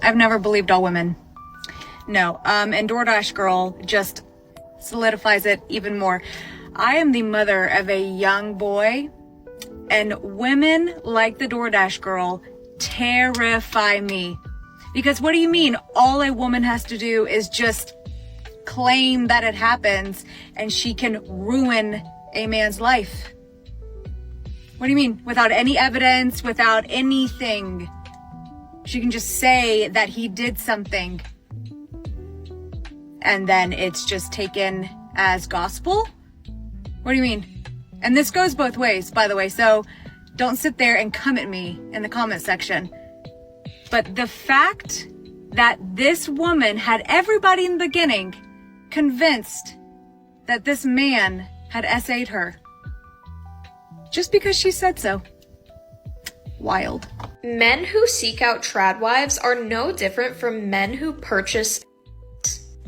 I've never believed all women. No. And DoorDash girl just solidifies it even more. I am the mother of a young boy, and women like the DoorDash girl terrify me. Because what do you mean? All a woman has to do is just claim that it happens and she can ruin a man's life. What do you mean? Without any evidence, without anything. She can just say that he did something. And then it's just taken as gospel? What do you mean? And this goes both ways, by the way. So don't sit there and come at me in the comment section. But the fact that this woman had everybody in the beginning convinced that this man had SA'd her just because she said so. Wild. Men who seek out trad wives are no different from men who purchase.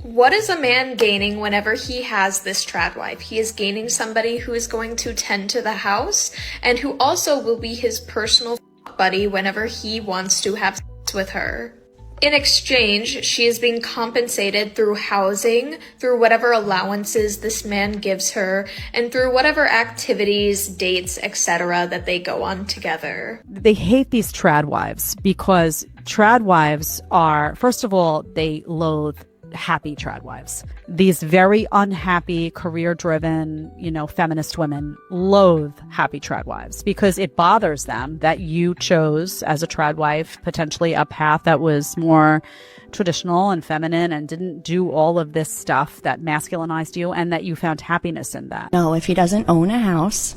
What is a man gaining whenever he has this trad wife? He is gaining somebody who is going to tend to the house and who also will be his personal buddy whenever he wants to have sex with her. In exchange, she is being compensated through housing, through whatever allowances this man gives her, and through whatever activities, dates, etc. that they go on together. They hate these trad wives because trad wives are, first of all, they loathe happy trad wives. These very unhappy, career-driven, feminist women loathe happy trad wives because it bothers them that you chose as a trad wife potentially a path that was more traditional and feminine and didn't do all of this stuff that masculinized you, and that you found happiness in that. No, if he doesn't own a house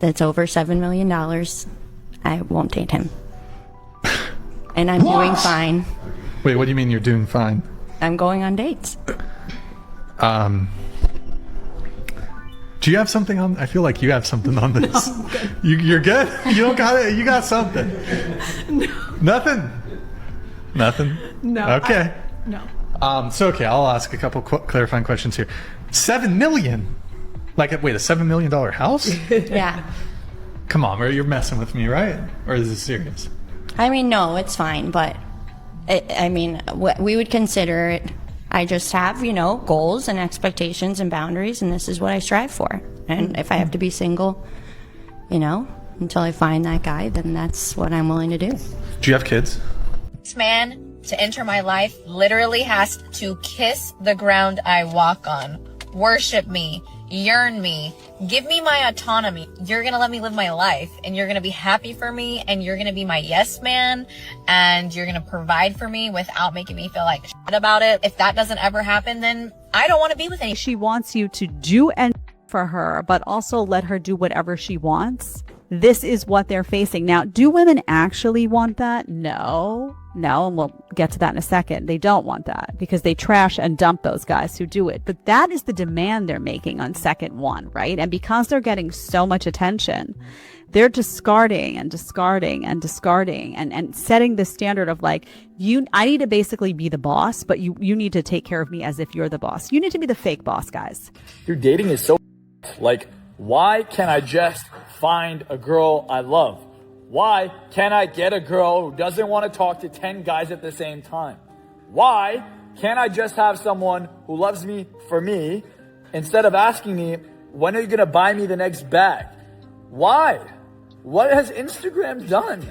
that's over $7 million, I won't date him. And I'm doing fine. Wait, what do you mean you're doing fine? I'm going on dates. Do you have something on? I feel like you have something on this. No, you're good? You don't got it? You got something? No. Nothing? Nothing? No. Okay. No. Okay, I'll ask a couple clarifying questions here. $7 million? Wait, a $7 million house? Yeah. Come on, you're messing with me, right? Or is this serious? I mean, no, it's fine, but we would consider it. I just have, goals and expectations and boundaries, and this is what I strive for. And if I have to be single, until I find that guy, then that's what I'm willing to do. Do you have kids? This man to enter my life literally has to kiss the ground I walk on, worship me, yearn me, give me my autonomy. You're gonna let me live my life, and you're gonna be happy for me, and you're gonna be my yes man, and you're gonna provide for me without making me feel like shit about it. If that doesn't ever happen, then I don't want to be with any. She wants you to do and for her, but also let her do whatever she wants. This is what they're facing. Now, do women actually want that? No, and we'll get to that in a second. They don't want that because they trash and dump those guys who do it. But that is the demand they're making on second one, right? And because they're getting so much attention, they're discarding and setting the standard of I need to basically be the boss, but you need to take care of me as if you're the boss. You need to be the fake boss, guys. Your dating is so why can't I just find a girl I love? Why can't I get a girl who doesn't want to talk to 10 guys at the same time? Why can't I just have someone who loves me for me instead of asking me, when are you going to buy me the next bag? Why? What has Instagram done?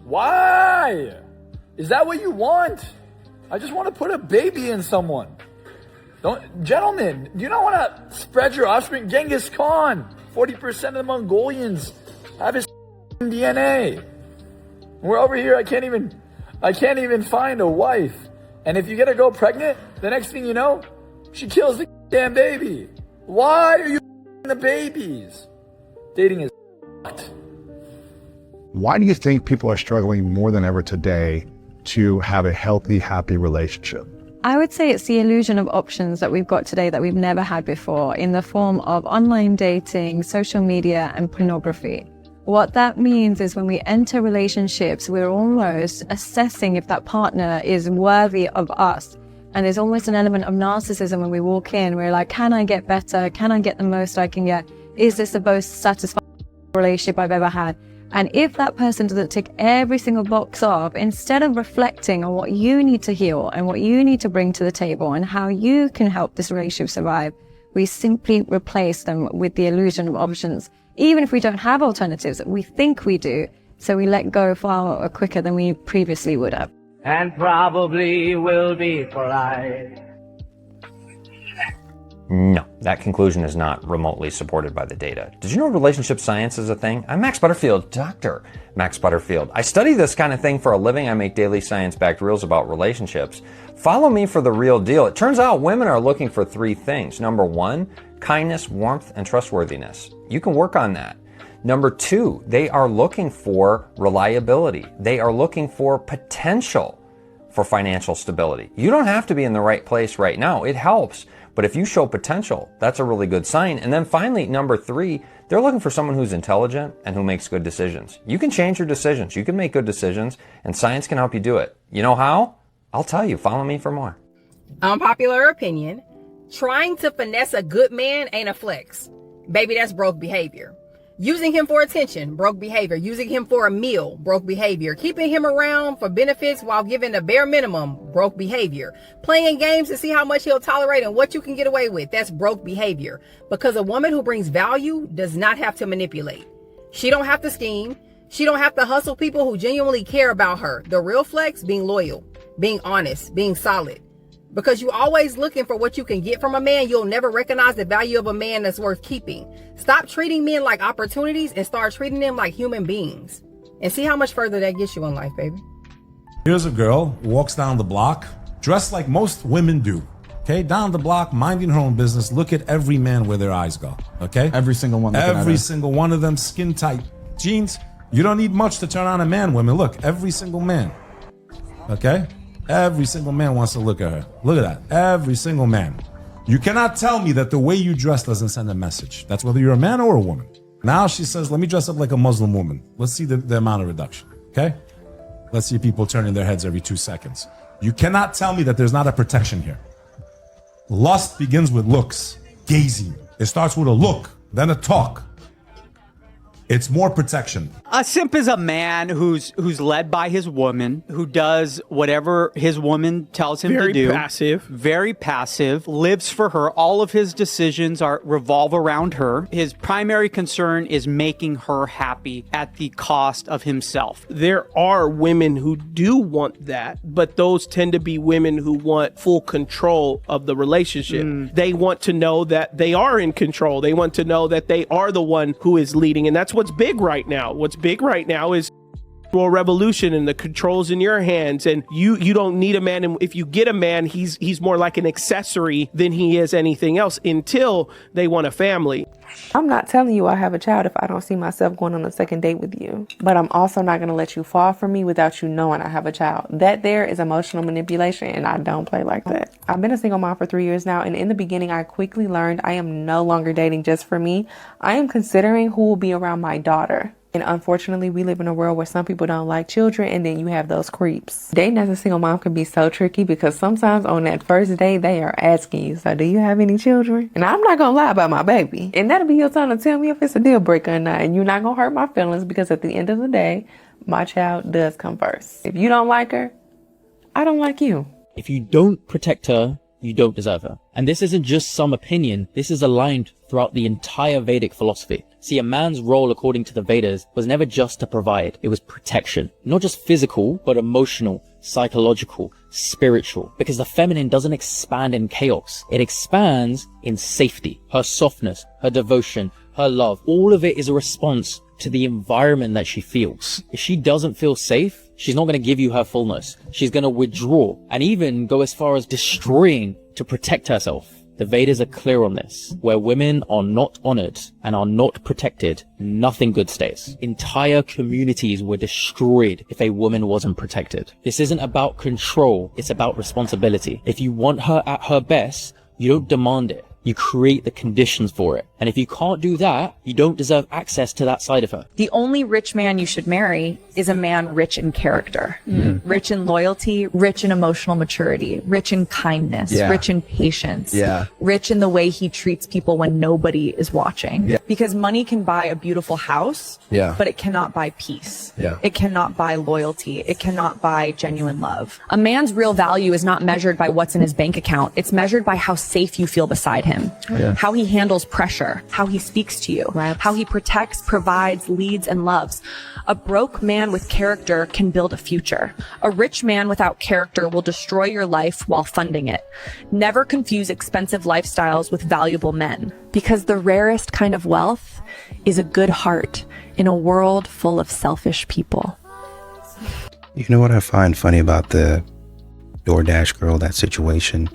Why? Is that what you want? I just want to put a baby in someone. Gentlemen, do you not want to spread your offspring? Genghis Khan, 40% of the Mongolians have his DNA. We're over here, I can't even find a wife. And if you get a girl pregnant, the next thing you know, she kills the damn baby. Why are you the babies? Dating is Why do you think people are struggling more than ever today to have a healthy, happy relationship? I would say it's the illusion of options that we've got today that we've never had before in the form of online dating, social media, and pornography. What that means is when we enter relationships, we're almost assessing if that partner is worthy of us. And there's almost an element of narcissism when we walk in. We're like, can I get better? Can I get the most I can get? Is this the most satisfying relationship I've ever had? And if that person doesn't tick every single box off, instead of reflecting on what you need to heal and what you need to bring to the table and how you can help this relationship survive, we simply replace them with the illusion of options. Even if we don't have alternatives, we think we do. So we let go far quicker than we previously would have. And probably will be for life. No, that conclusion is not remotely supported by the data. Did you know relationship science is a thing? I'm Max Butterfield, Dr. Max Butterfield. I study this kind of thing for a living. I make daily science-backed reels about relationships. Follow me for the real deal. It turns out women are looking for 3 things. Number 1, kindness, warmth, and trustworthiness. You can work on that. Number 2, they are looking for reliability. They are looking for potential for financial stability. You don't have to be in the right place right now. It helps. But if you show potential, that's a really good sign. And then finally, number 3, they're looking for someone who's intelligent and who makes good decisions. You can change your decisions. You can make good decisions, and science can help you do it. You know how? I'll tell you. Follow me for more. Unpopular opinion. Trying to finesse a good man ain't a flex. Baby, that's broke behavior. Using him for attention, broke behavior. Using him for a meal, broke behavior. Keeping him around for benefits while giving the bare minimum, broke behavior. Playing games to see how much he'll tolerate and what you can get away with, that's broke behavior. Because a woman who brings value does not have to manipulate. She don't have to scheme. She don't have to hustle people who genuinely care about her. The real flex, being loyal, being honest, being solid. Because you're always looking for what you can get from a man, you'll never recognize the value of a man that's worth keeping. Stop treating men like opportunities and start treating them like human beings. And see how much further that gets you in life, baby. Here's a girl who walks down the block, dressed like most women do. Okay, down the block, minding her own business. Look at every man where their eyes go. Okay? Every single one. Every single one of them, skin tight jeans. You don't need much to turn on a man, women. Look, every single man. Okay? Every single man wants to look at her. Look at that. Every single man. You cannot tell me that the way you dress doesn't send a message. That's whether you're a man or a woman. Now she says, let me dress up like a Muslim woman. Let's see the amount of reduction. Okay? Let's see people turning their heads every 2 seconds. You cannot tell me that there's not a protection here. Lust begins with looks. Gazing. It starts with a look, then a talk. It's more protection. A simp is a man who's led by his woman, who does whatever his woman tells him to do. Very passive, lives for her. All of his decisions revolve around her. His primary concern is making her happy at the cost of himself. There are women who do want that, but those tend to be women who want full control of the relationship. They want to know that they are in control. They want to know that they are the one who is leading, and that's what's big right now. What's big right now is revolution, and the controls in your hands, and you don't need a man. And if you get a man, he's more like an accessory than he is anything else until they want a family. I'm not telling you I have a child if I don't see myself going on a second date with you, but I'm also not going to let you fall for me without you knowing I have a child. That there is emotional manipulation, and I don't play like that. I've been a single mom for 3 years now, and in the beginning I quickly learned I am no longer dating just for me. I am considering who will be around my daughter. And unfortunately, we live in a world where some people don't like children, and then you have those creeps. Dating as a single mom can be so tricky because sometimes on that first day, they are asking you, so do you have any children? And I'm not going to lie about my baby. And that'll be your time to tell me if it's a deal breaker or not. And you're not going to hurt my feelings because at the end of the day, my child does come first. If you don't like her, I don't like you. If you don't protect her, you don't deserve her. And this isn't just some opinion, this is aligned throughout the entire Vedic philosophy. See, a man's role according to the Vedas was never just to provide, it was protection. Not just physical, but emotional, psychological, spiritual. Because the feminine doesn't expand in chaos, it expands in safety. Her softness, her devotion, her love, all of it is a response to the environment that she feels. If she doesn't feel safe, she's not going to give you her fullness. She's going to withdraw and even go as far as destroying to protect herself. The Vedas are clear on this. Where women are not honored and are not protected, nothing good stays. Entire communities were destroyed if a woman wasn't protected. This isn't about control, it's about responsibility. If you want her at her best, you don't demand it. You create the conditions for it. And And if you can't do that, you don't deserve access to that side of her. The only rich man you should marry is a man rich in character, rich in loyalty, rich in emotional maturity, rich in kindness, rich in patience, rich in the way he treats people when nobody is watching. Because money can buy a beautiful house, but it cannot buy peace. It cannot buy loyalty. It cannot buy genuine love. A man's real value is not measured by what's in his bank account. It's measured by how safe you feel beside him, how he handles pressure, how he speaks to you, how he protects, provides, leads, and loves. A broke man with character can build a future. A rich man without character will destroy your life while funding it. Never confuse expensive lifestyles with valuable men, because the rarest kind of wealth is a good heart in a world full of selfish people. You know what I find funny about the DoorDash girl, that situation?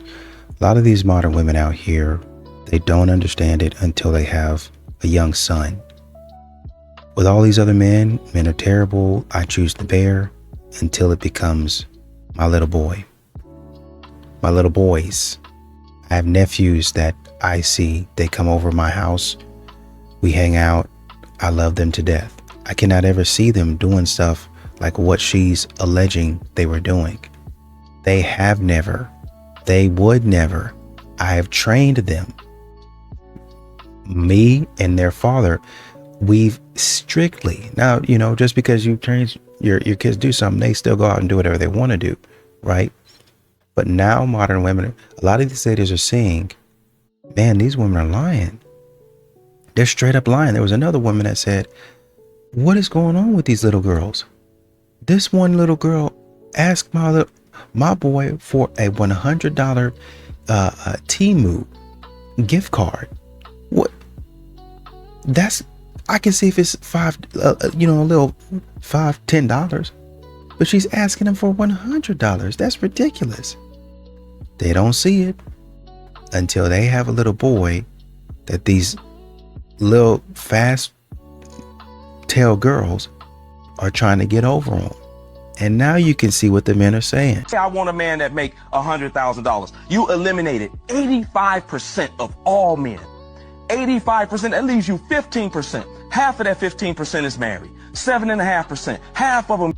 A lot of these modern women out here, they don't understand it until they have a young son. With all these other men are terrible. I choose the bear until it becomes my little boy. My little boys. I have nephews that I see. They come over my house. We hang out. I love them to death. I cannot ever see them doing stuff like what she's alleging they were doing. They have never. They would never. I have trained them. Me and their father, we've strictly, now, you know, just because you train your kids do something, they still go out and do whatever they want to do, right? But now modern women, a lot of these ladies are seeing, man, these women are lying. They're straight up lying. There was another woman that said, what is going on with these little girls? This one little girl asked my boy for a $100 Temu gift card. What? That's, I can see if it's $5, a little $10, but she's asking him for $100. That's ridiculous. They don't see it until they have a little boy that these little fast tail girls are trying to get over on. And now you can see what the men are saying. I want a man that make $100,000. You eliminated 85% of all men. 85%, that leaves you 15%. Half of that 15% is married. 7.5%. Half of them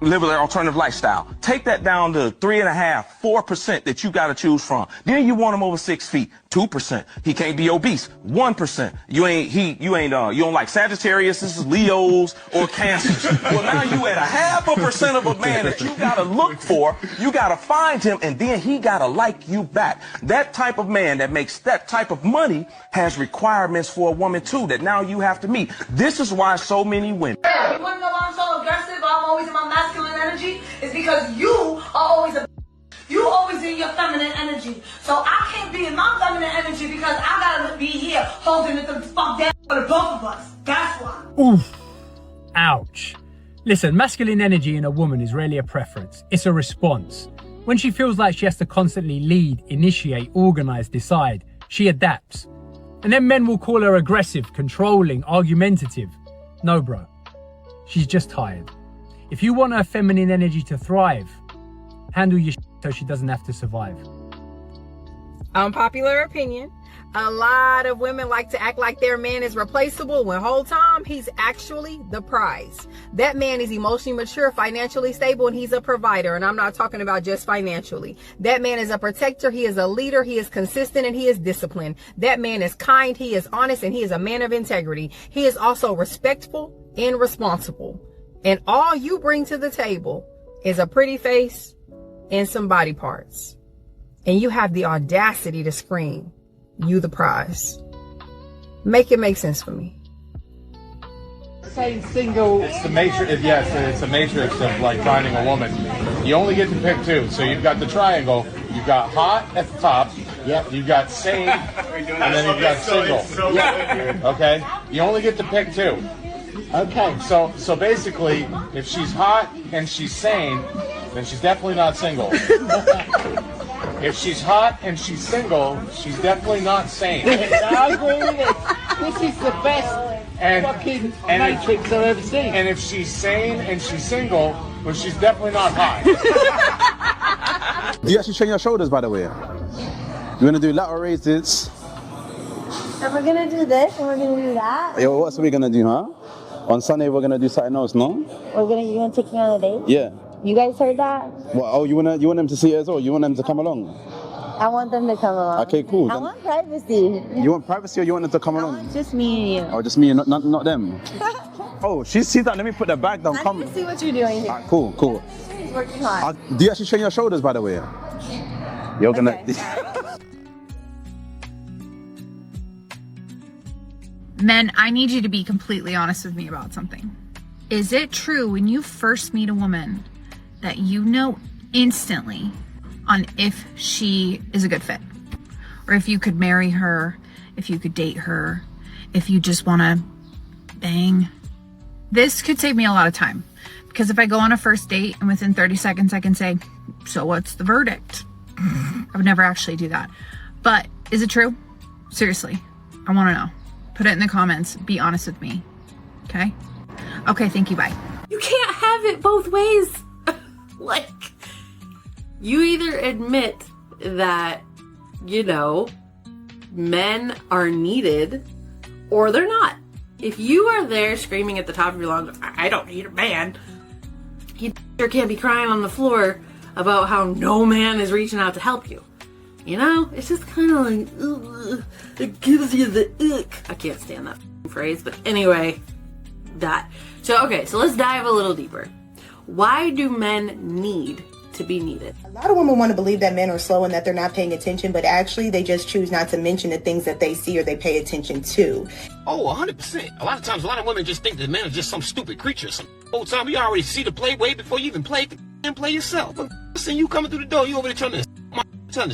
live an alternative lifestyle. Take that down to 3.5%, 4% that you got to choose from. Then you want him over 6 feet. 2%. He can't be obese. 1%. You don't like Sagittarius, Leos, or Cancers. Well, now you at 0.5% of a man that you gotta look for. You gotta find him, and then he gotta like you back. That type of man that makes that type of money has requirements for a woman too that now you have to meet. This is why so many women. You wanna know why I'm so aggressive? I'm always in my masculine energy. It's because you are always you always in your feminine energy. So I can't be in my feminine energy because I gotta be here holding it the fuck down for the both of us. That's why. Oof. Ouch. Listen, masculine energy in a woman is rarely a preference. It's a response. When she feels like she has to constantly lead, initiate, organize, decide, she adapts. And then men will call her aggressive, controlling, argumentative. No, bro. She's just tired. If you want her feminine energy to thrive, handle your shit so she doesn't have to survive. Unpopular opinion. A lot of women like to act like their man is replaceable when whole time he's actually the prize. That man is emotionally mature, financially stable, and he's a provider. And I'm not talking about just financially. That man is a protector. He is a leader. He is consistent and he is disciplined. That man is kind. He is honest and he is a man of integrity. He is also respectful and responsible. And all you bring to the table is a pretty face and some body parts. And you have the audacity to scream, you the prize. Make it make sense for me. Saying single. It's the matrix. Yes, it's a matrix of like finding a woman. You only get to pick two. So you've got the triangle. You've got hot at the top. Yep. You've got sane, and then you've got single. Yep. Okay. You only get to pick two. Okay. So basically, if she's hot and she's sane, then she's definitely not single. If she's hot and she's single, she's definitely not sane. I agree with it. This is the best fucking matrix I've ever seen. And if she's sane and she's single, well, she's definitely not hot. Do you actually train your shoulders, by the way? You want to do lateral raises, And we're gonna do this, and we're gonna do that. Yo, what's we gonna do, huh? On Sunday we're gonna do something else, no? You gonna take me on a date? Yeah. You guys heard that? Well, oh, you want them to see it as well? You want them to come along? I want them to come along. Okay, cool. I want privacy. You want privacy or you want them to come along? I want just me and you. Oh, just me and not them. Oh, she sees that. Let me put the bag down. I need to see what you're doing here. Right, cool. He's working hard. Do you actually train your shoulders, by the way? You're gonna. Men, I need you to be completely honest with me about something. Is it true when you first meet a woman that you know instantly on if she is a good fit? Or if you could marry her, if you could date her, if you just want to bang? This could save me a lot of time. Because if I go on a first date and within 30 seconds I can say, so what's the verdict? I would never actually do that. But is it true? Seriously, I want to know. Put it in the comments. Be honest with me. Okay? Okay, thank you. Bye. You can't have it both ways. Like, you either admit that, you know, men are needed or they're not. If you are there screaming at the top of your lungs, I don't need a man, you sure can't be crying on the floor about how no man is reaching out to help you. You know, it's just kind of like, ugh, it gives you the ick. I can't stand that phrase, but anyway, that. So, okay, so let's dive a little deeper. Why do men need to be needed? A lot of women want to believe that men are slow and that they're not paying attention, but actually they just choose not to mention the things that they see or they pay attention to. Oh, 100%. A lot of times, a lot of women just think that men are just some stupid creature. Some whole time we already see the play way before you even play the play yourself. But listen, you coming through the door, you over there trying to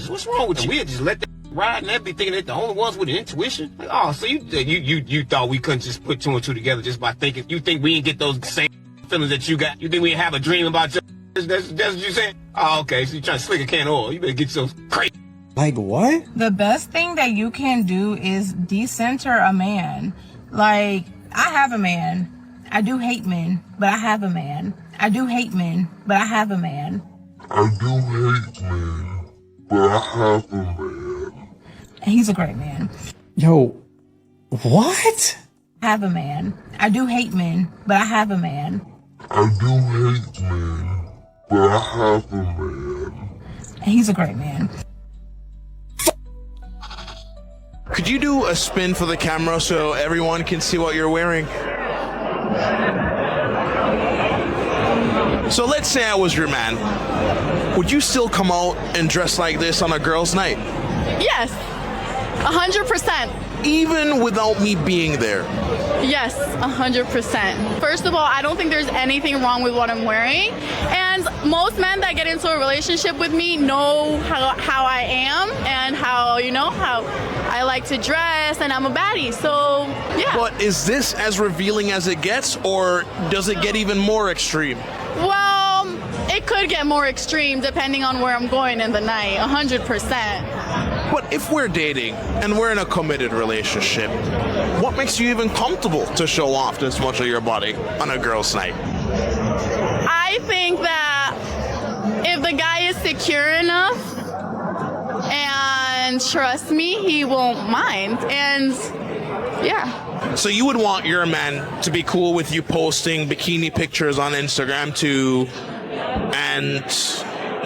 what's wrong with you? We'll just let that ride and that be thinking that the only ones with an intuition. Like, oh, so you thought we couldn't just put two and two together just by thinking? You think we didn't get those same feelings that you got? You think we didn't have a dream about you? That's what you saying? Oh, okay. So you trying to slick a can of oil? You better get yourself crazy. Like what? The best thing that you can do is decenter a man. Like, I have a man. I do hate men, but I have a man. I do hate men, but I have a man. I do hate men, but I have a man. And he's a great man. Yo, what? I have a man. I do hate men, but I have a man. I do hate men, but I have a man. And he's a great man. Could you do a spin for the camera so everyone can see what you're wearing? So let's say I was your man. Would you still come out and dress like this on a girl's night? Yes, 100%. Even without me being there? Yes, 100%. First of all, I don't think there's anything wrong with what I'm wearing. And most men that get into a relationship with me know how I am and how I like to dress, and I'm a baddie, so yeah. But is this as revealing as it gets, or does it get even more extreme? Well, it could get more extreme depending on where I'm going in the night, 100%. But if we're dating and we're in a committed relationship, what makes you even comfortable to show off this much of your body on a girl's night? I think that if the guy is secure enough and trusts me, he won't mind. And yeah. So you would want your man to be cool with you posting bikini pictures on Instagram too, and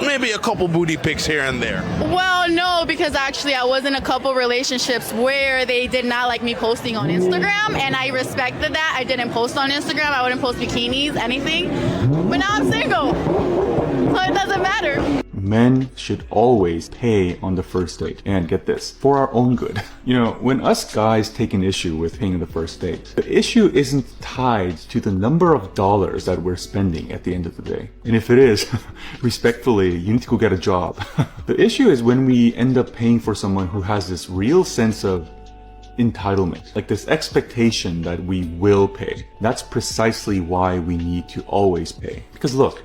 maybe a couple booty pics here and there? Well, no, because actually I was in a couple relationships where they did not like me posting on Instagram, and I respected that. I didn't post on Instagram. I wouldn't post bikinis, anything. But now I'm single, so it doesn't matter. Men should always pay on the first date. And get this, for our own good. You know, when us guys take an issue with paying the first date, the issue isn't tied to the number of dollars that we're spending at the end of the day. And if it is, respectfully, you need to go get a job. The issue is when we end up paying for someone who has this real sense of entitlement, like this expectation that we will pay. That's precisely why we need to always pay. Because look,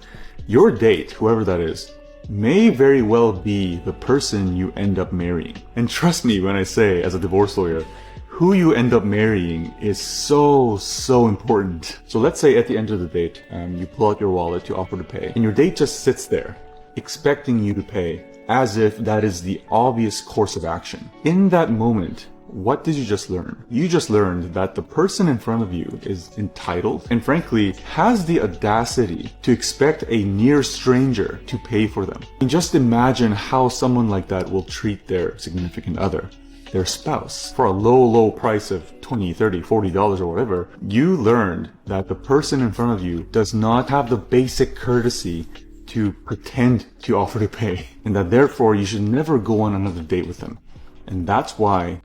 your date, whoever that is, may very well be the person you end up marrying. And trust me when I say, as a divorce lawyer, who you end up marrying is so important. So let's say at the end of the date, you pull out your wallet to offer to pay, and your date just sits there, expecting you to pay, as if that is the obvious course of action. In that moment, what did you just learn? You just learned that the person in front of you is entitled and frankly has the audacity to expect a near stranger to pay for them. And just imagine how someone like that will treat their significant other, their spouse, for a low price of $20, $30, $40 or whatever. You learned that the person in front of you does not have the basic courtesy to pretend to offer to pay, and that therefore you should never go on another date with them. And that's why.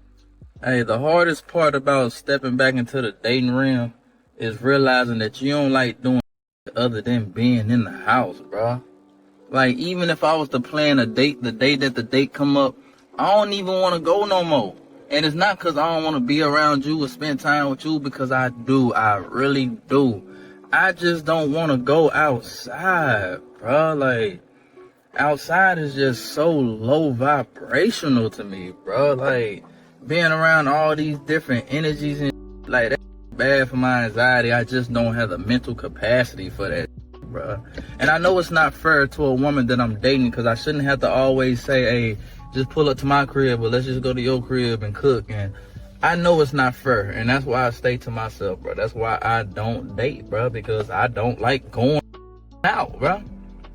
Hey, the hardest part about stepping back into the dating realm is realizing that you don't like doing other than being in the house, bro. Like, even if I was to plan a date, the day that the date come up, I don't even want to go no more. And it's not because I don't want to be around you or spend time with you, because I do. I really do. I just don't want to go outside, bro. Like, outside is just so low vibrational to me, bro. Like, being around all these different energies and like that's bad for my anxiety. I just don't have the mental capacity for that, bro. And I know it's not fair to a woman that I'm dating, because I shouldn't have to always say, hey, just pull up to my crib, but let's just go to your crib and cook. And I know it's not fair, and that's why I stay to myself, bro. That's why I don't date, bro, because I don't like going out, bro.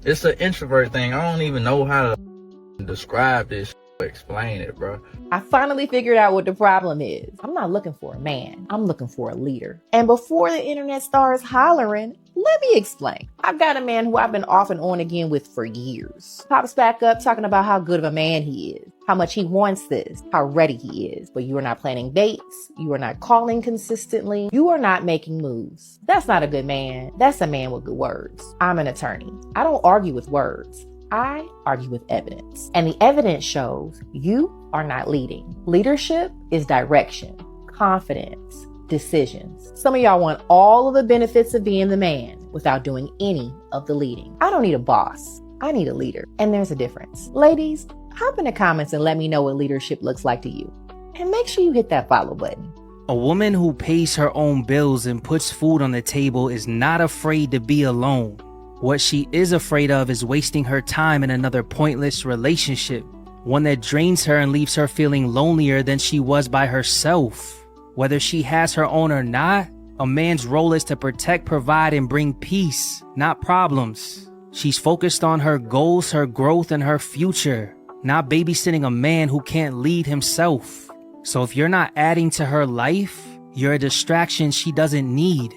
It's an introvert thing. I don't even know how to describe this, explain it, bro. I finally figured out what the problem is. I'm not looking for a man. I'm looking for a leader. And before the internet starts hollering, let me explain. I've got a man who I've been off and on again with for years. Pops back up talking about how good of a man he is, how much he wants this, how ready he is. But you are not planning dates. You are not calling consistently. You are not making moves. That's not a good man. That's a man with good words. I'm an attorney. I don't argue with words. I argue with evidence. And the evidence shows you are not leading. Leadership is direction, confidence, decisions. Some of y'all want all of the benefits of being the man without doing any of the leading. I don't need a boss. I need a leader. And there's a difference. Ladies, hop in the comments and let me know what leadership looks like to you. And make sure you hit that follow button. A woman who pays her own bills and puts food on the table is not afraid to be alone. What she is afraid of is wasting her time in another pointless relationship, one that drains her and leaves her feeling lonelier than she was by herself. Whether she has her own or not, a man's role is to protect, provide, and bring peace, not problems. She's focused on her goals, her growth, and her future, not babysitting a man who can't lead himself. So if you're not adding to her life, you're a distraction she doesn't need.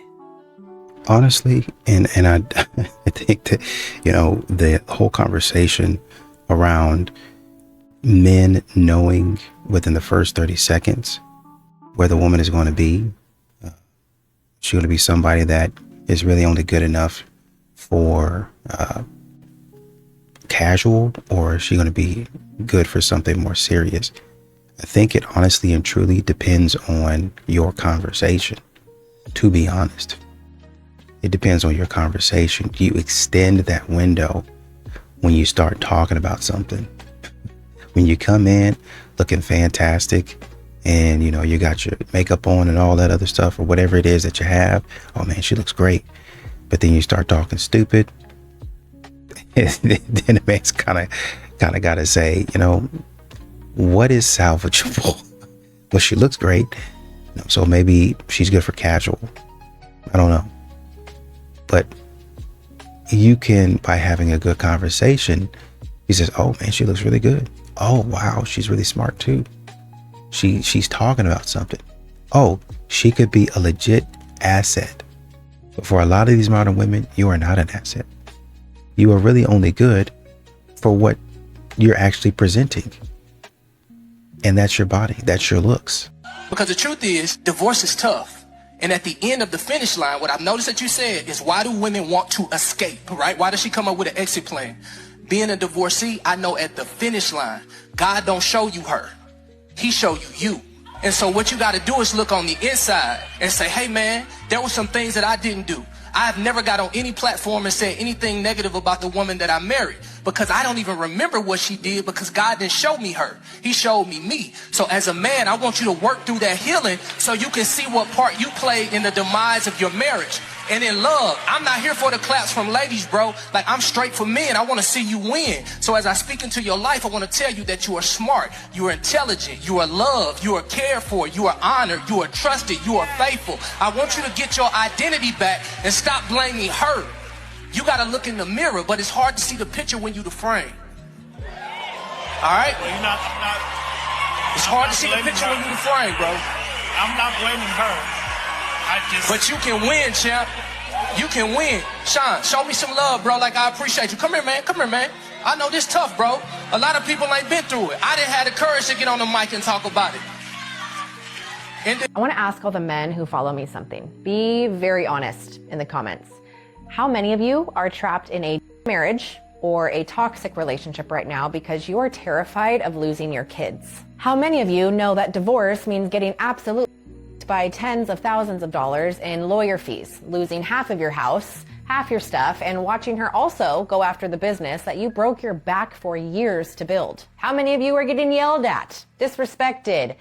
Honestly, and I think that, you know, the whole conversation around men knowing within the first 30 seconds where the woman is going to be, she's going to be somebody that is really only good enough for casual, or is she going to be good for something more serious? I think it honestly and truly depends on your conversation, to be honest. It depends on your conversation. You extend that window when you start talking about something. When you come in looking fantastic and, you know, you got your makeup on and all that other stuff or whatever it is that you have. Oh man, she looks great. But then you start talking stupid. Then a man's kind of got to say, you know, what is salvageable? Well, she looks great. You know, so maybe she's good for casual. I don't know. But you can, by having a good conversation, he says, oh man, she looks really good. Oh wow, she's really smart too. She's talking about something. Oh, she could be a legit asset. But for a lot of these modern women, you are not an asset. You are really only good for what you're actually presenting. And that's your body, that's your looks. Because the truth is, divorce is tough. And at the end of the finish line, what I've noticed that you said is, why do women want to escape, right? Why does she come up with an exit plan? Being a divorcee, I know at the finish line, God don't show you her. He show you. And so what you got to do is look on the inside and say, hey man, there were some things that I didn't do. I've never got on any platform and said anything negative about the woman that I married, because I don't even remember what she did, because God didn't show me her. He showed me. So as a man, I want you to work through that healing so you can see what part you played in the demise of your marriage. And in love, I'm not here for the claps from ladies, bro. Like, I'm straight for men. I want to see you win. So as I speak into your life, I want to tell you that you are smart, you are intelligent, you are loved, you are cared for, you are honored, you are trusted, you are faithful. I want you to get your identity back and stop blaming her. You got to look in the mirror, but it's hard to see the picture when you the frame. All right? Well, it's hard to see the picture when you the frame, bro. I'm not blaming her. But you can win, champ. You can win. Sean, show me some love, bro, like I appreciate you. Come here, man. Come here, man. I know this tough, bro. A lot of people ain't been through it. I didn't have the courage to get on the mic and talk about it. I want to ask all the men who follow me something. Be very honest in the comments. How many of you are trapped in a marriage or a toxic relationship right now because you are terrified of losing your kids? How many of you know that divorce means getting absolutely by tens of thousands of dollars in lawyer fees, losing half of your house, half your stuff, and watching her also go after the business that you broke your back for years to build? How many of you are getting yelled at, disrespected,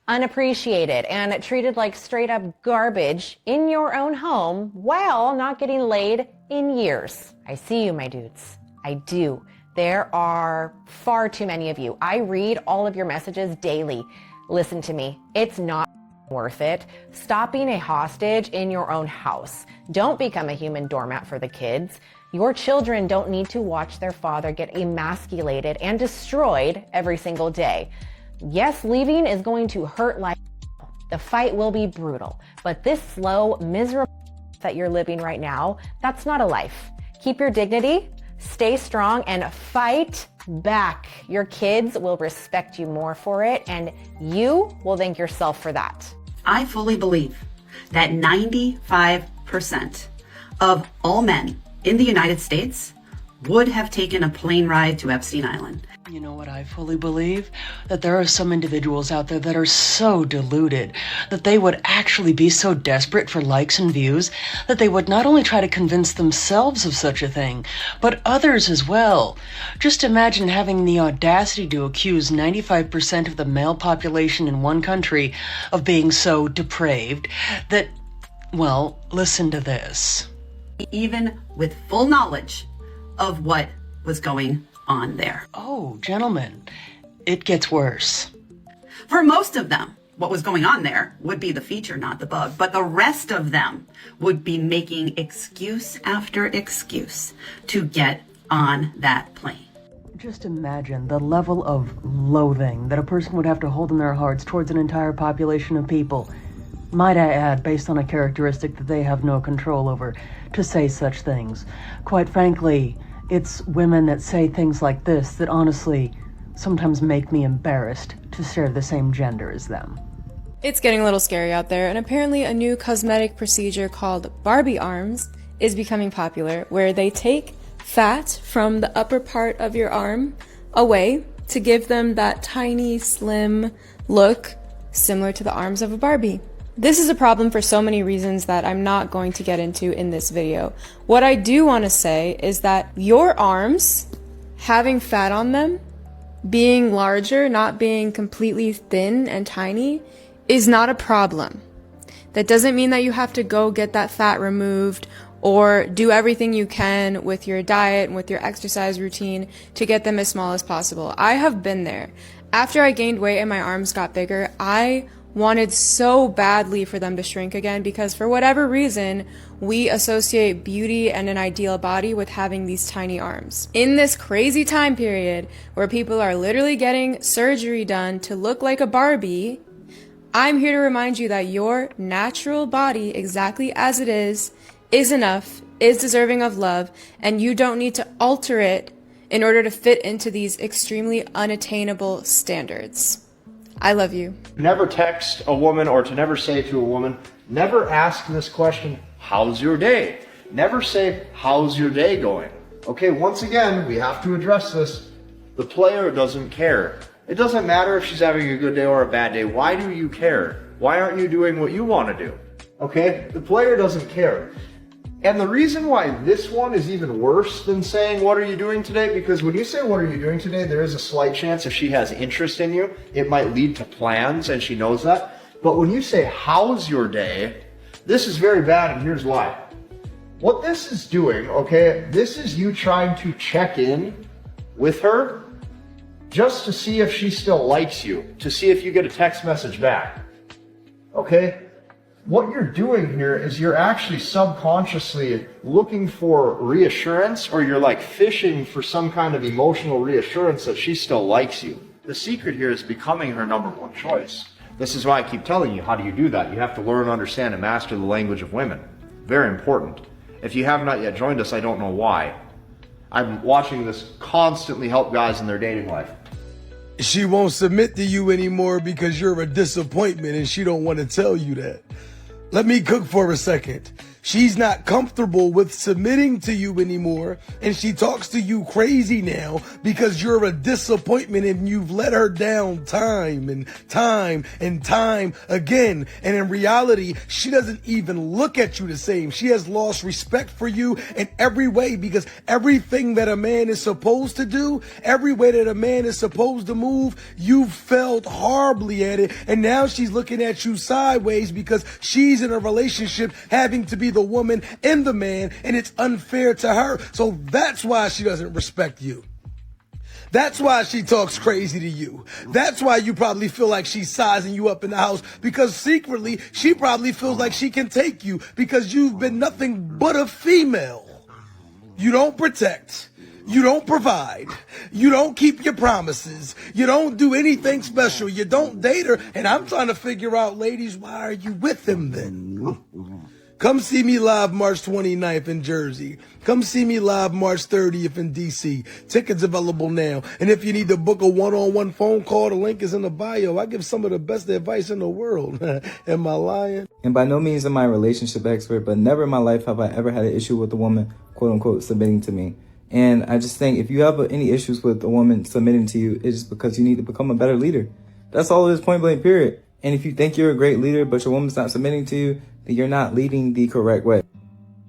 unappreciated, and treated like straight up garbage in your own home while not getting laid in years? I see you, my dudes. I do. There are far too many of you. I read all of your messages daily. Listen to me. It's not worth it. Stop being a hostage in your own house. Don't become a human doormat for the kids. Your children don't need to watch their father get emasculated and destroyed every single day. Yes, leaving is going to hurt like the fight will be brutal, but this slow, miserable that you're living right now, that's not a life. Keep your dignity, stay strong, and fight back. Your kids will respect you more for it, and you will thank yourself for that. I fully believe that 95% of all men in the United States would have taken a plane ride to Epstein Island. You know what I fully believe? That there are some individuals out there that are so deluded that they would actually be so desperate for likes and views that they would not only try to convince themselves of such a thing, but others as well. Just imagine having the audacity to accuse 95% of the male population in one country of being so depraved that, well, listen to this. Even with full knowledge of what was going on there. Oh, gentlemen, it gets worse. For most of them, what was going on there would be the feature, not the bug. But the rest of them would be making excuse after excuse to get on that plane. Just imagine the level of loathing that a person would have to hold in their hearts towards an entire population of people. Might I add, based on a characteristic that they have no control over, to say such things. Quite frankly, it's women that say things like this that honestly sometimes make me embarrassed to share the same gender as them. It's getting a little scary out there, and apparently a new cosmetic procedure called Barbie arms is becoming popular, where they take fat from the upper part of your arm away to give them that tiny, slim look similar to the arms of a Barbie. This is a problem for so many reasons that I'm not going to get into in this video. What I do want to say is that your arms, having fat on them, being larger, not being completely thin and tiny, is not a problem. That doesn't mean that you have to go get that fat removed or do everything you can with your diet and with your exercise routine to get them as small as possible. I have been there. After I gained weight and my arms got bigger, I wanted so badly for them to shrink again because for whatever reason, we associate beauty and an ideal body with having these tiny arms. In this crazy time period where people are literally getting surgery done to look like a Barbie, I'm here to remind you that your natural body, exactly as it is enough, is deserving of love, and you don't need to alter it in order to fit into these extremely unattainable standards. I love you. Never text a woman or to never say to a woman, never ask this question, how's your day? Never say, how's your day going? Okay, once again, we have to address this. The player doesn't care. It doesn't matter if she's having a good day or a bad day. Why do you care? Why aren't you doing what you want to do? Okay, the player doesn't care. And the reason why this one is even worse than saying, what are you doing today? Because when you say, what are you doing today, there is a slight chance if she has interest in you, it might lead to plans, and she knows that. But when you say, how's your day? This is very bad, and here's why. What this is doing, okay, this is you trying to check in with her just to see if she still likes you, to see if you get a text message back. Okay? What you're doing here is you're actually subconsciously looking for reassurance, or you're like fishing for some kind of emotional reassurance that she still likes you. The secret here is becoming her number one choice. This is why I keep telling you, how do you do that? You have to learn, understand, and master the language of women. Very important. If you have not yet joined us, I don't know why. I'm watching this constantly help guys in their dating life. She won't submit to you anymore because you're a disappointment and she don't want to tell you that. Let me cook for a second. She's not comfortable with submitting to you anymore, and she talks to you crazy now because you're a disappointment and you've let her down time and time and time again. And in reality, she doesn't even look at you the same. She has lost respect for you in every way, because everything that a man is supposed to do, every way that a man is supposed to move, you failed horribly at it. And now she's looking at you sideways because she's in a relationship having to be the woman and the man, and it's unfair to her. So that's why she doesn't respect you. That's why she talks crazy to you. That's why you probably feel like she's sizing you up in the house, because secretly she probably feels like she can take you because you've been nothing but a female. You don't protect. You don't provide. You don't keep your promises. You don't do anything special. You don't date her. And I'm trying to figure out, ladies, why are you with him then? Come see me live March 29th in Jersey. Come see me live March 30th in DC. Tickets available now. And if you need to book a one-on-one phone call, the link is in the bio. I give some of the best advice in the world. Am I lying? And by no means am I a relationship expert, but never in my life have I ever had an issue with a woman, quote unquote, submitting to me. And I just think if you have any issues with a woman submitting to you, it's because you need to become a better leader. That's all it is, point blank, period. And if you think you're a great leader, but your woman's not submitting to you, then you're not leading the correct way.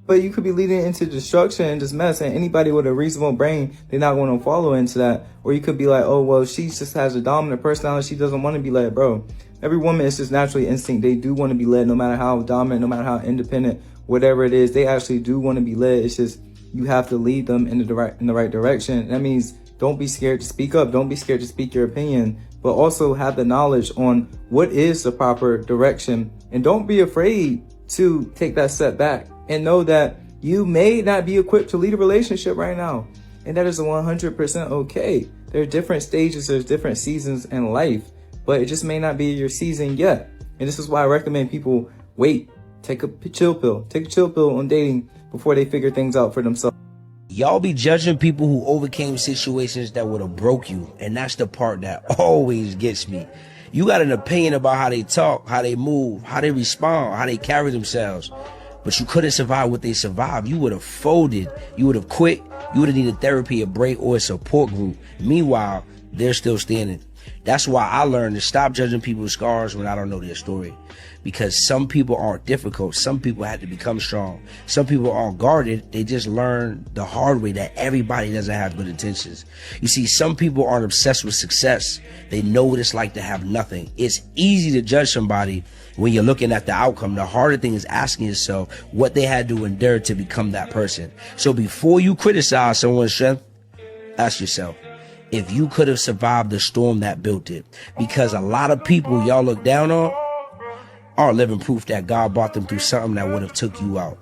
But you could be leading into destruction and just mess, and anybody with a reasonable brain, they're not going to follow into that. Or you could be like, oh, well, she just has a dominant personality. She doesn't want to be led, bro. Every woman is just naturally instinct. They do want to be led, no matter how dominant, no matter how independent, whatever it is. They actually do want to be led. It's just you have to lead them in the right direction. That means don't be scared to speak up. Don't be scared to speak your opinion, but also have the knowledge on what is the proper direction. And don't be afraid to take that step back and know that you may not be equipped to lead a relationship right now. And that is 100% okay. There are different stages, there's different seasons in life, but it just may not be your season yet. And this is why I recommend people wait, take a chill pill on dating before they figure things out for themselves. Y'all be judging people who overcame situations that would have broke you. And that's the part that always gets me. You got an opinion about how they talk, how they move, how they respond, how they carry themselves. But you couldn't survive what they survived. You would have folded. You would have quit. You would have needed therapy, a break, or a support group. Meanwhile, they're still standing. That's why I learned to stop judging people's scars when I don't know their story. Because some people aren't difficult. Some people had to become strong. Some people aren't guarded. They just learn the hard way that everybody doesn't have good intentions. You see, some people aren't obsessed with success. They know what it's like to have nothing. It's easy to judge somebody when you're looking at the outcome. The harder thing is asking yourself what they had to endure to become that person. So before you criticize someone's strength, ask yourself if you could have survived the storm that built it. Because a lot of people y'all look down on are living proof that God brought them through something that would have took you out.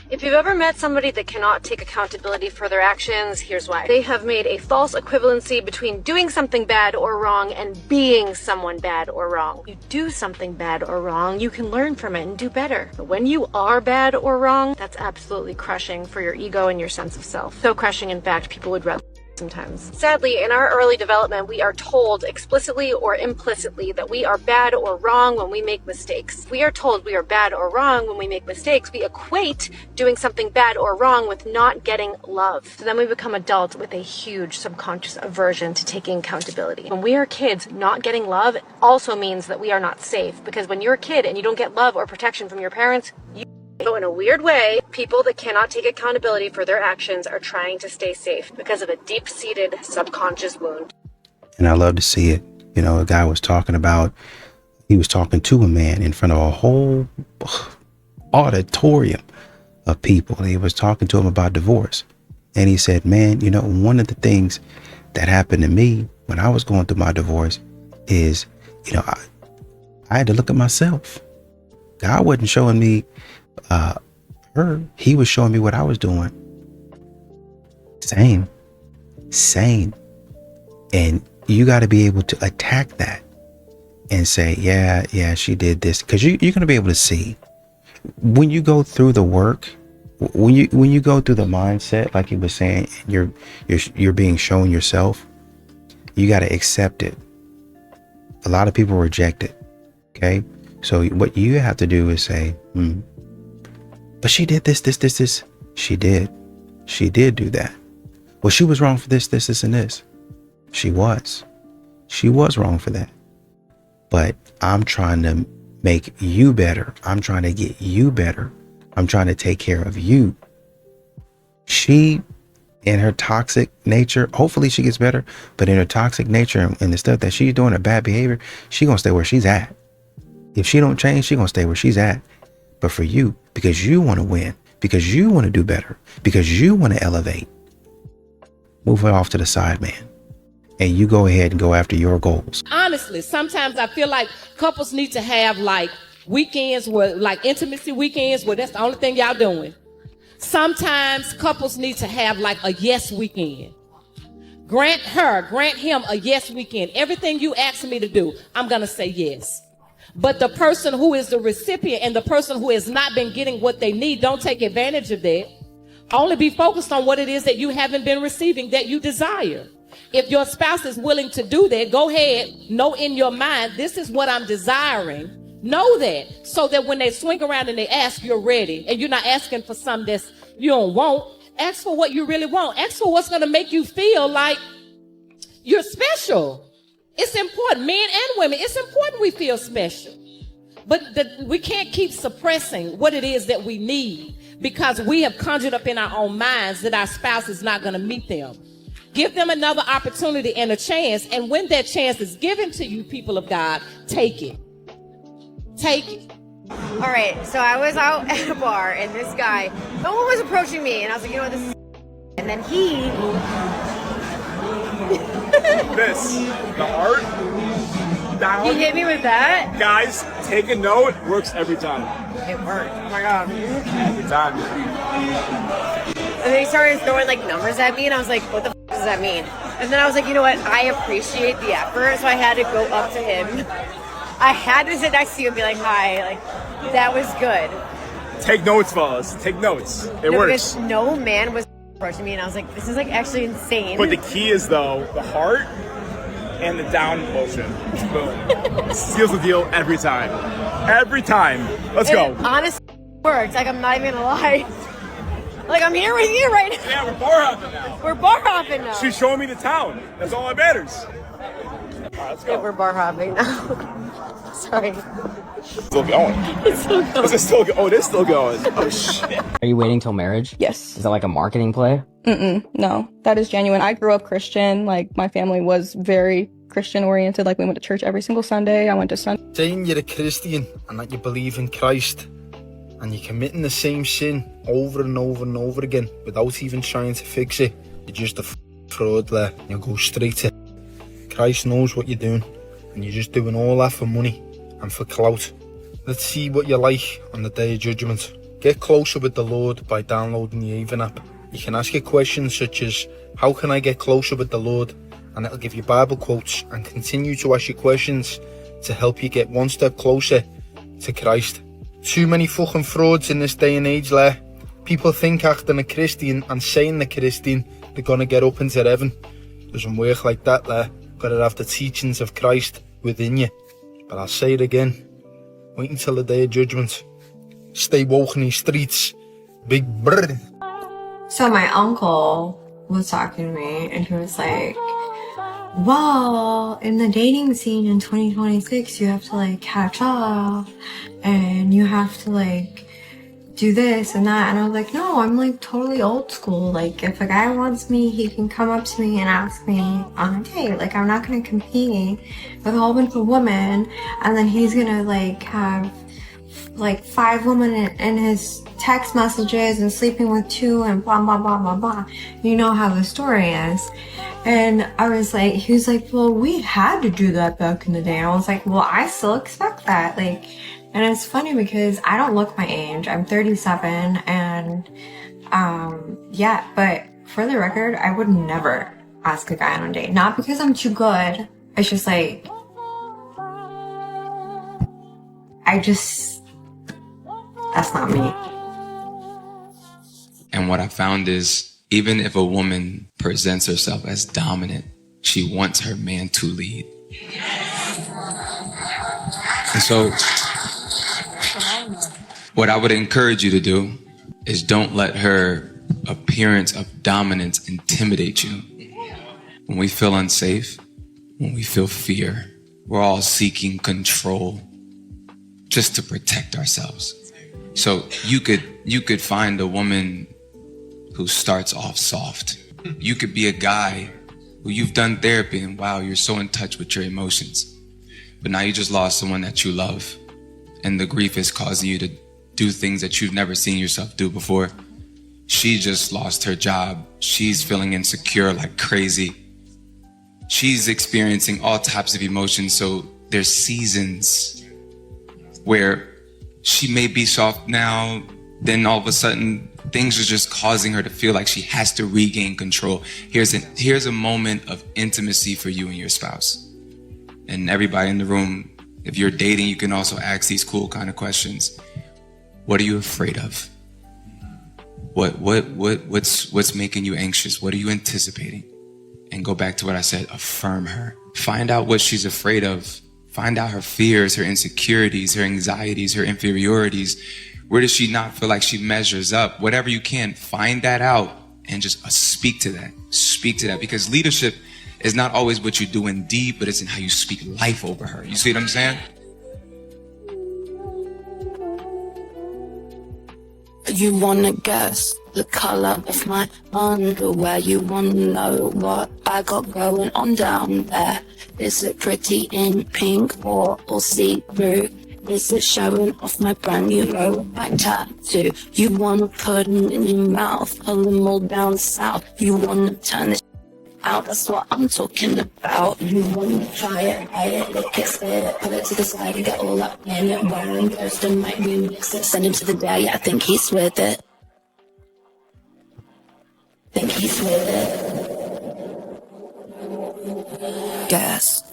If you've ever met somebody that cannot take accountability for their actions, here's why. They have made a false equivalency between doing something bad or wrong and being someone bad or wrong. You do something bad or wrong, you can learn from it and do better. But when you are bad or wrong, that's absolutely crushing for your ego and your sense of self. So crushing, in fact, people would rather sometimes. Sadly, in our early development, we are told explicitly or implicitly that we are bad or wrong when we make mistakes. We are told we are bad or wrong when we make mistakes. We equate doing something bad or wrong with not getting love. So then we become adults with a huge subconscious aversion to taking accountability. When we are kids, not getting love also means that we are not safe, because when you're a kid and you don't get love or protection from your parents, so in a weird way, people that cannot take accountability for their actions are trying to stay safe because of a deep-seated subconscious wound. And I love to see it. You know, a guy was talking about He was talking to a man in front of a whole auditorium of people. And he was talking to him about divorce. And he said, man, you know, one of the things that happened to me when I was going through my divorce is, you know, I had to look at myself. God wasn't showing me her. He was showing me what I was doing. Same. And you got to be able to attack that and say, yeah, she did this. Because you're going to be able to see when you go through the work, when you go through the mindset, like he was saying, you're being shown yourself. You got to accept it. A lot of people reject it. Okay. So what you have to do is say, but she did this. She did do that. Well, she was wrong for this, and this. She was wrong for that. But I'm trying to make you better. I'm trying to get you better. I'm trying to take care of you. She, in her toxic nature, hopefully she gets better, but in her toxic nature and the stuff that she's doing, her bad behavior, she gonna stay where she's at. If she don't change, she gonna stay where she's at. But for you, because you want to win, because you want to do better, because you want to elevate, move it off to the side, man. And you go ahead and go after your goals. Honestly, sometimes I feel like couples need to have like weekends where, like intimacy weekends where that's the only thing y'all doing. Sometimes couples need to have like a yes weekend. Grant him a yes weekend. Everything you ask me to do, I'm going to say yes. But the person who is the recipient and the person who has not been getting what they need, don't take advantage of that. Only be focused on what it is that you haven't been receiving that you desire. If your spouse is willing to do that, go ahead, know in your mind, this is what I'm desiring. Know that, so that when they swing around and they ask, you're ready. And you're not asking for something that you don't want. Ask for what you really want. Ask for what's going to make you feel like you're special. It's important, men and women, it's important we feel special. But we can't keep suppressing what it is that we need because we have conjured up in our own minds that our spouse is not going to meet them. Give them another opportunity and a chance. And when that chance is given to you, people of God, take it. Take it. All right, so I was out at a bar and this guy, no one was approaching me, and I was like, you know what, this is and then he... the art, down. He hit me with that? Guys, take a note, works every time. It worked, oh my God. Every time. And then he started throwing like numbers at me, and I was like, what the does that mean? And then I was like, you know what, I appreciate the effort, so I had to go up to him. I had to sit next to you and be like, hi, like, that was good. Take notes, fellas. Take notes. It works. Because no man was approaching me, and I was like, this is like actually insane. But the key is, though, the heart and the down motion. Boom. Seals the deal every time. Every time. Let's go. Honestly, it worked. Like, I'm not even gonna lie. Like, I'm here with you right now. Yeah, we're bar hopping now. We're bar hopping now. She's showing me the town. That's all that matters. All right, let's go. Yeah, we're bar hopping now. Sorry. Still going. It's still going. Is it still go? Oh, it is still going. Oh, shit. Are you waiting till marriage? Yes. Is that like a marketing play? No, that is genuine. I grew up Christian. Like, my family was very Christian oriented. Like, we went to church every single Sunday. I went to Sunday. Saying you're a Christian and that you believe in Christ and you're committing the same sin over and over and over again without even trying to fix it, you're just a fraud there. You'll go straight to Christ knows what you're doing and you're just doing all that for money and for clout. Let's see what you're like on the day of judgment. Get closer with the Lord by downloading the Avon app. You can ask your questions such as, how can I get closer with the Lord? And it'll give you Bible quotes and continue to ask you questions to help you get one step closer to Christ. Too many fucking frauds in this day and age, there. People think acting a Christian and saying they're Christian, they're gonna get up into heaven. Doesn't work like that, there. Gotta have the teachings of Christ within you. But I'll say it again. Wait until the day of judgment. Stay woke in these streets. Big brr. So my uncle was talking to me and he was like, well, in the dating scene in 2026, you have to like catch up and you have to like do this and that. And I was like, no, I'm like totally old school. Like if a guy wants me, he can come up to me and ask me on a date. Like I'm not gonna compete with a whole bunch of women and then he's gonna like have like 5 women in his text messages and sleeping with 2 and blah blah blah blah blah. You know how the story is. And I was like, he was like, well, we had to do that back in the day. And I was like, well, I still expect that. Like, and it's funny because I don't look my age. I'm 37 and yeah, but for the record, I would never ask a guy on a date. Not because I'm too good. It's just like, that's not me. And what I found is, even if a woman presents herself as dominant, she wants her man to lead. And so, what I would encourage you to do is don't let her appearance of dominance intimidate you. When we feel unsafe, when we feel fear, we're all seeking control just to protect ourselves. So you could find a woman who starts off soft. You could be a guy who you've done therapy and wow, you're so in touch with your emotions. But now you just lost someone that you love and the grief is causing you to do things that you've never seen yourself do before. She just lost her job. She's feeling insecure like crazy. She's experiencing all types of emotions. So there's seasons where she may be soft now, then all of a sudden things are just causing her to feel like she has to regain control. Here's a moment of intimacy for you and your spouse. And everybody in the room, if you're dating, you can also ask these cool kind of questions. What are you afraid of? What's making you anxious? What are you anticipating? And go back to what I said, affirm her. Find out what she's afraid of. Find out her fears, her insecurities, her anxieties, her inferiorities. Where does she not feel like she measures up? Whatever you can, find that out and just speak to that. Speak to that, because leadership is not always what you do in deed, but it's in how you speak life over her. You see what I'm saying? You wanna guess the color of my underwear? You wanna know what I got going on down there? Is it pretty in pink or see-through? Is it showing off my brand new low back tattoo? You wanna put it in your mouth, pull them all down south. You wanna turn it out, that's what I'm talking about. You wanna try it, lick it, spit it, put it to the side and get all up in it. Wearing ghost and might remix it, send him to the day, yeah, I think he's with it. Think he's with it. Guess.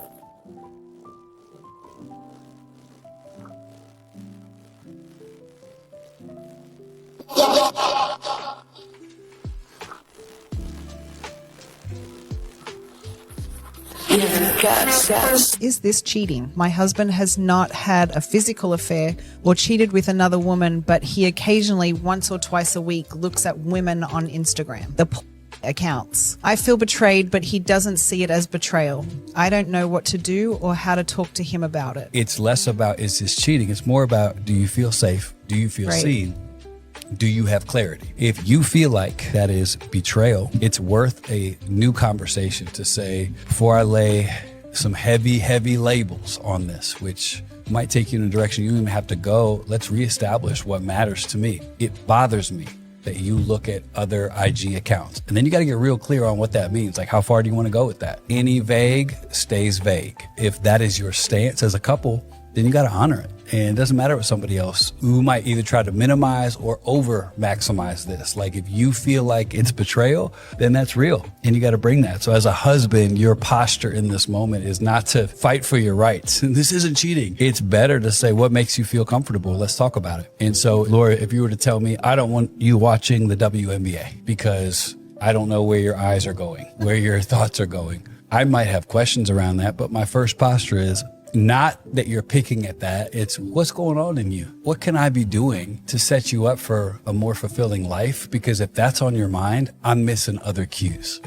Is this cheating? My husband has not had a physical affair or cheated with another woman, but he occasionally, once or twice a week, looks at women on Instagram. The accounts. I feel betrayed, but he doesn't see it as betrayal. I don't know what to do or how to talk to him about it. It's less about is this cheating? It's more about, do you feel safe? Do you feel seen? Do you have clarity? If you feel like that is betrayal, it's worth a new conversation to say, before I lay some heavy labels on this, which might take you in a direction you don't even have to go, let's reestablish what matters to me. It bothers me that you look at other IG accounts. And then you got to get real clear on what that means. Like, how far do you want to go with that? Any vague stays vague. If that is your stance as a couple, then you got to honor it. And it doesn't matter with somebody else who might either try to minimize or over maximize this. Like, if you feel like it's betrayal, then that's real. And you got to bring that. So as a husband, your posture in this moment is not to fight for your rights. And this isn't cheating. It's better to say, what makes you feel comfortable? Let's talk about it. And so, Laura, if you were to tell me, I don't want you watching the WNBA because I don't know where your eyes are going, where your thoughts are going, I might have questions around that. But my first posture is, not that you're picking at that, it's what's going on in you. What can I be doing to set you up for a more fulfilling life? Because if that's on your mind, I'm missing other cues.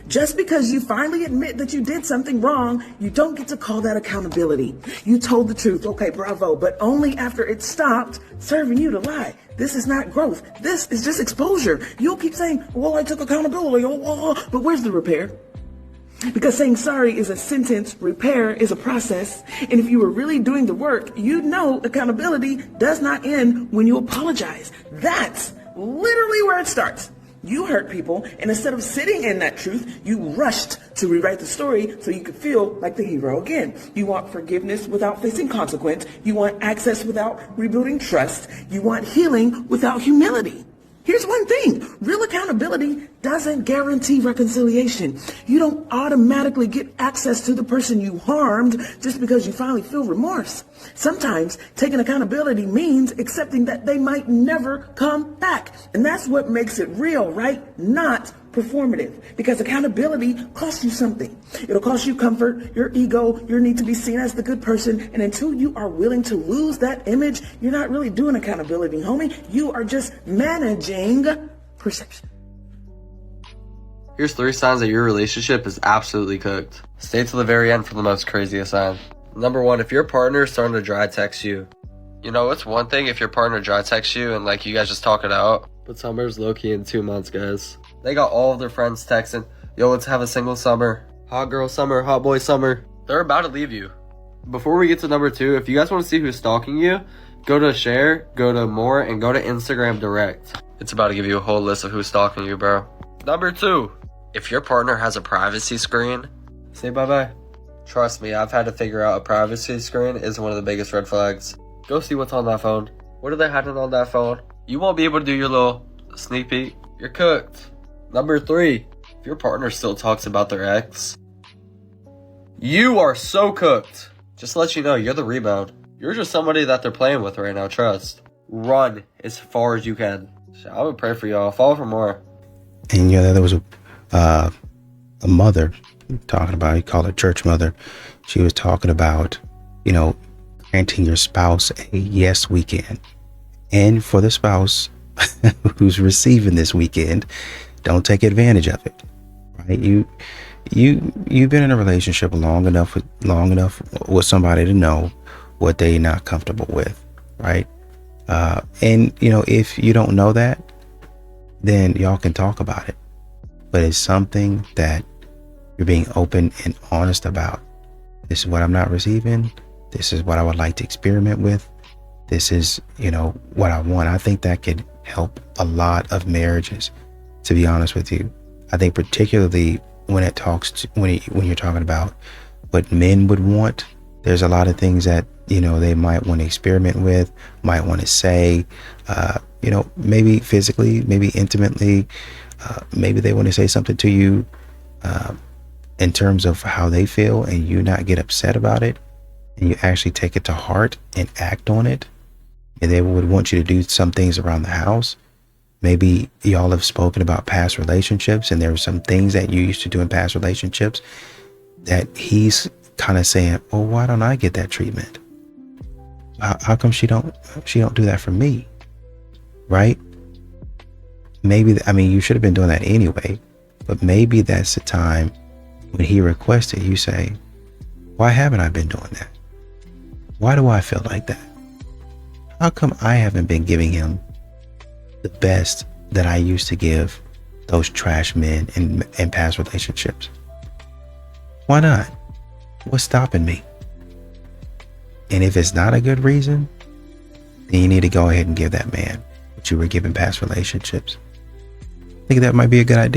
Just because you finally admit that you did something wrong, you don't get to call that accountability. You told the truth, okay, bravo, but only after it stopped serving you to lie. This is not growth. This is just exposure. You'll keep saying, well, I took accountability, but where's the repair? Because saying sorry is a sentence, repair is a process. And if you were really doing the work, you'd know accountability does not end when you apologize. That's literally where it starts. You hurt people, and instead of sitting in that truth, you rushed to rewrite the story so you could feel like the hero again. You want forgiveness without facing consequence. You want access without rebuilding trust. You want healing without humility. Here's one thing. Real accountability doesn't guarantee reconciliation. You don't automatically get access to the person you harmed just because you finally feel remorse. Sometimes taking accountability means accepting that they might never come back. And that's what makes it real, right? Not performative. Because accountability costs you something. It'll cost you comfort, your ego, your need to be seen as the good person. And until you are willing to lose that image, you're not really doing accountability, homie. You are just managing perception. Here's 3 signs that your relationship is absolutely cooked. Stay till the very end for the most craziest sign. Number 1, if your partner is starting to dry text you. You know, it's one thing if your partner dry texts you and like you guys just talk it out, but summer's low-key in 2 months, guys. They got all of their friends texting, yo, let's have a single summer, hot girl summer, hot boy summer. They're about to leave you. Before we get to number 2, if you guys want to see who's stalking you, go to share, go to more, and go to Instagram direct. It's about to give you a whole list of who's stalking you, bro. Number 2, if your partner has a privacy screen, say bye-bye. Trust me, I've had to figure out a privacy screen is one of the biggest red flags. Go see what's on that phone. What are they hiding on that phone? You won't be able to do your little sneak peek. You're cooked. Number 3, if your partner still talks about their ex, you are so cooked. Just to let you know, you're the rebound. You're just somebody that they're playing with right now, trust. Run as far as you can. I would pray for y'all. Follow for more. And you know, there was a mother talking about, he called her church mother. She was talking about, you know, granting your spouse a yes weekend. And for the spouse who's receiving this weekend, don't take advantage of it. Right? You've been in a relationship long enough with somebody to know what they're not comfortable with, right? And you know, if you don't know that, then y'all can talk about it. But it's something that you're being open and honest about. This is what I'm not receiving. This is what I would like to experiment with. This is, you know, what I want. I think that could help a lot of marriages, to be honest with you. I think particularly when it talks to, when you're talking about what men would want, there's a lot of things that, you know, they might want to experiment with, might want to say, you know, maybe physically, maybe intimately, maybe they want to say something to you in terms of how they feel, and you not get upset about it, and you actually take it to heart and act on it. And they would want you to do some things around the house. Maybe y'all have spoken about past relationships, and there are some things that you used to do in past relationships that he's kind of saying, well, why don't I get that treatment? How come she don't do that for me? Right? Maybe, I mean, you should have been doing that anyway, but maybe that's the time when he requested, you say, why haven't I been doing that? Why do I feel like that? How come I haven't been giving him the best that I used to give those trash men in past relationships? Why not? What's stopping me? And if it's not a good reason, then you need to go ahead and give that man what you were giving past relationships. I think that might be a good idea.